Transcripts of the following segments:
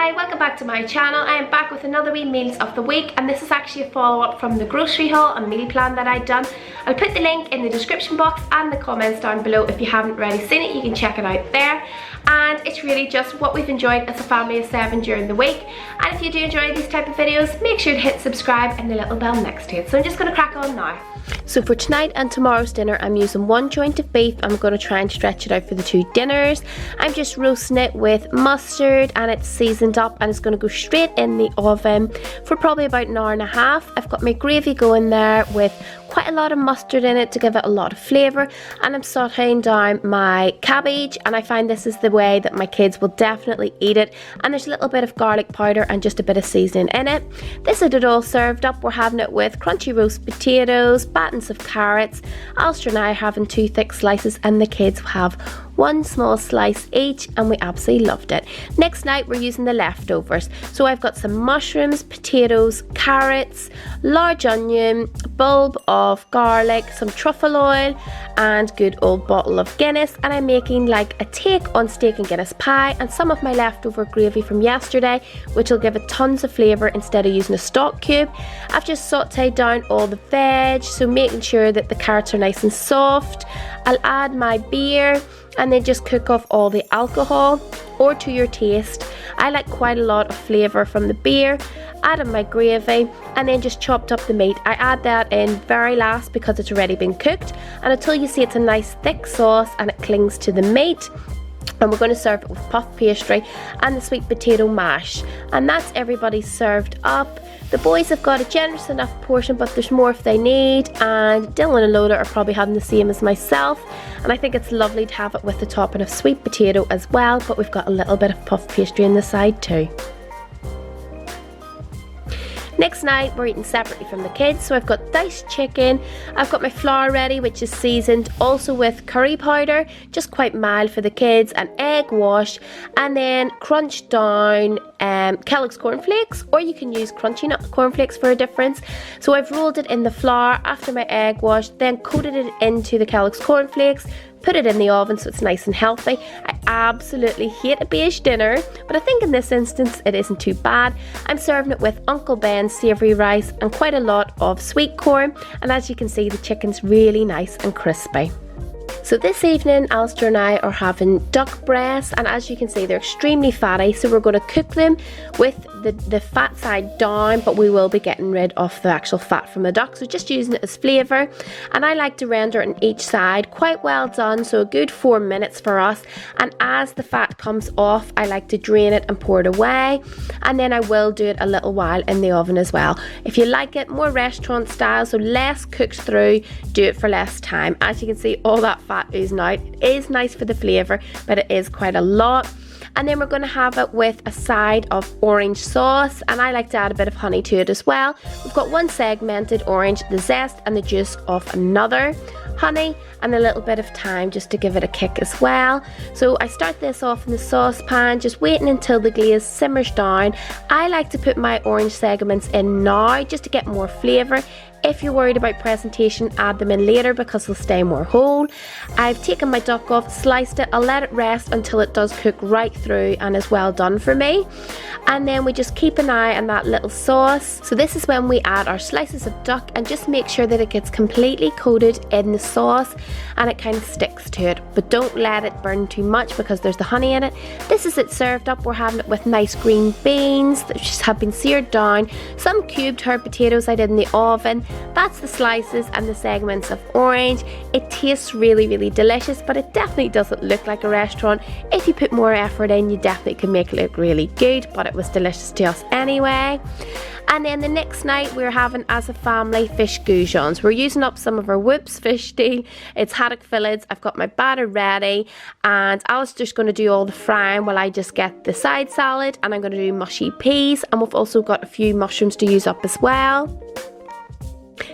Hi, welcome back to my channel. I am back with another wee meals of the week, and this is actually a follow-up from the grocery haul and meal plan that I'd done. I'll put the link in the description box and the comments down below. If you haven't already seen it, you can check it out there. And it's really just what we've enjoyed as a family of 7 during the week. And if you do enjoy these type of videos, make sure to hit subscribe and the little bell next to it. So I'm just going to crack on now. So for tonight and tomorrow's dinner, I'm using 1 joint of beef. I'm going to try and stretch it out for the 2 dinners. I'm just roasting it with mustard and it's seasoned up, and it's going to go straight in the oven for probably about an hour and a half. I've got my gravy going there with quite a lot of mustard in it to give it a lot of flavour, and I'm sauteing down my cabbage, and I find this is the way that my kids will definitely eat it. And there's a little bit of garlic powder and just a bit of seasoning in it. This is it all served up. We're having it with crunchy roast potatoes, battens of carrots. Alistair and I are having 2 thick slices, and the kids have 1 small slice each, and we absolutely loved it. Next night we're using the leftovers. So I've got some mushrooms, potatoes, carrots, large onion, bulb of garlic, some truffle oil, and good old bottle of Guinness. And I'm making like a take on steak and Guinness pie, and some of my leftover gravy from yesterday, which will give it tons of flavour instead of using a stock cube. I've just sauteed down all the veg, so making sure that the carrots are nice and soft. I'll add my beer and then just cook off all the alcohol, or to your taste. I like quite a lot of flavour from the beer. Add in my gravy and then just chopped up the meat. I add that in very last because it's already been cooked, and until you see it's a nice thick sauce and it clings to the meat. And we're going to serve it with puff pastry and the sweet potato mash, and that's everybody served up. The boys have got a generous enough portion, but there's more if they need, and Dylan and Lola are probably having the same as myself. And I think it's lovely to have it with the topping of sweet potato as well, but we've got a little bit of puff pastry on the side too. Next night we're eating separately from the kids, so I've got diced chicken, I've got my flour ready which is seasoned also with curry powder, just quite mild for the kids, an egg wash, and then crunched down Kellogg's cornflakes, or you can use crunchy nut cornflakes for a difference. So I've rolled it in the flour after my egg wash, then coated it into the Kellogg's cornflakes, put it in the oven so it's nice and healthy. I absolutely hate a beige dinner, but I think in this instance it isn't too bad. I'm serving it with Uncle Ben's savoury rice and quite a lot of sweet corn, and as you can see the chicken's really nice and crispy. So this evening Alistair and I are having duck breasts, and as you can see they're extremely fatty, so we're going to cook them with the fat side down, but we will be getting rid of the actual fat from the duck, so just using it as flavour. And I like to render it on each side quite well done, so a good 4 minutes for us. And as the fat comes off I like to drain it and pour it away, and then I will do it a little while in the oven as well. If you like it more restaurant style, so less cooked through, do it for less time. As you can see all that fat oozing out. It is nice for the flavour, but it is quite a lot. And then we're going to have it with a side of orange sauce, and I like to add a bit of honey to it as well. We've got 1 segmented orange, the zest and the juice of another, honey, and a little bit of thyme just to give it a kick as well. So I start this off in the saucepan, just waiting until the glaze simmers down. I like to put my orange segments in now just to get more flavour. If you're worried about presentation, add them in later because they'll stay more whole. I've taken my duck off, sliced it, I'll let it rest until it does cook right through and is well done for me. And then we just keep an eye on that little sauce. So this is when we add our slices of duck, and just make sure that it gets completely coated in the sauce and it kind of sticks to it, but don't let it burn too much because there's the honey in it. This is it served up. We're having it with nice green beans that just have been seared down, some cubed herb potatoes I did in the oven. That's the slices and the segments of orange. It tastes really, really delicious, but it definitely doesn't look like a restaurant. If you put more effort in, you definitely can make it look really good, but it was delicious to us anyway. And then the next night we're having as a family fish goujons. We're using up some of our Whoops fish deal. It's haddock fillets. I've got my batter ready, and Alistair's going to do all the frying while I just get the side salad, and I'm going to do mushy peas, and we've also got a few mushrooms to use up as well.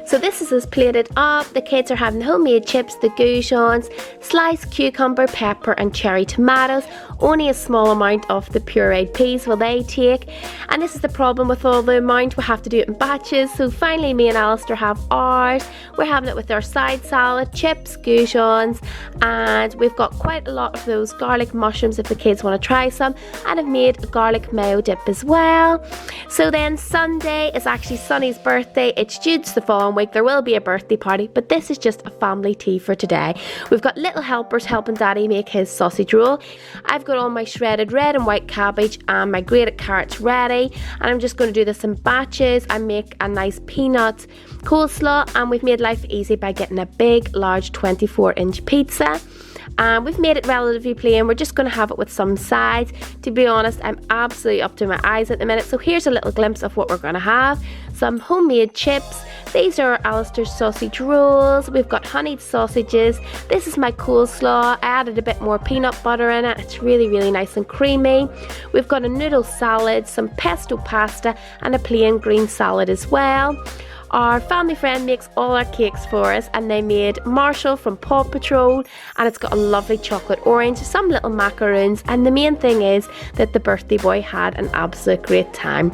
So this is us plated up. The kids are having the homemade chips, the goujons, sliced cucumber, pepper and cherry tomatoes. Only a small amount of the pureed peas will they take. And this is the problem with all the amount. We have to do it in batches. So finally me and Alistair have ours. We're having it with our side salad, chips, goujons, and we've got quite a lot of those garlic mushrooms if the kids want to try some. And I've made a garlic mayo dip as well. So then Sunday is actually Sonny's birthday. It's Jude's the following week. There will be a birthday party, but this is just a family tea for today. We've got little helpers helping Daddy make his sausage roll. I've got all my shredded red and white cabbage and my grated carrots ready, and I'm just going to do this in batches and make a nice peanut coleslaw. And we've made life easy by getting a big large 24-inch pizza. We've made it relatively plain. We're just going to have it with some sides. To be honest, I'm absolutely up to my eyes at the minute. So here's a little glimpse of what we're going to have. Some homemade chips. These are Alistair's sausage rolls. We've got honeyed sausages. This is my coleslaw. I added a bit more peanut butter in it. It's really, really nice and creamy. We've got a noodle salad, some pesto pasta and a plain green salad as well. Our family friend makes all our cakes for us, and they made Marshall from Paw Patrol, and it's got a lovely chocolate orange, some little macaroons, and the main thing is that the birthday boy had an absolute great time.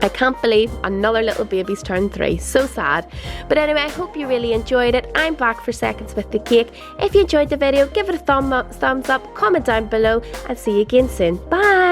I can't believe another little baby's turned 3. So sad. But anyway, I hope you really enjoyed it. I'm back for seconds with the cake. If you enjoyed the video, give it a thumbs up, comment down below, and see you again soon. Bye!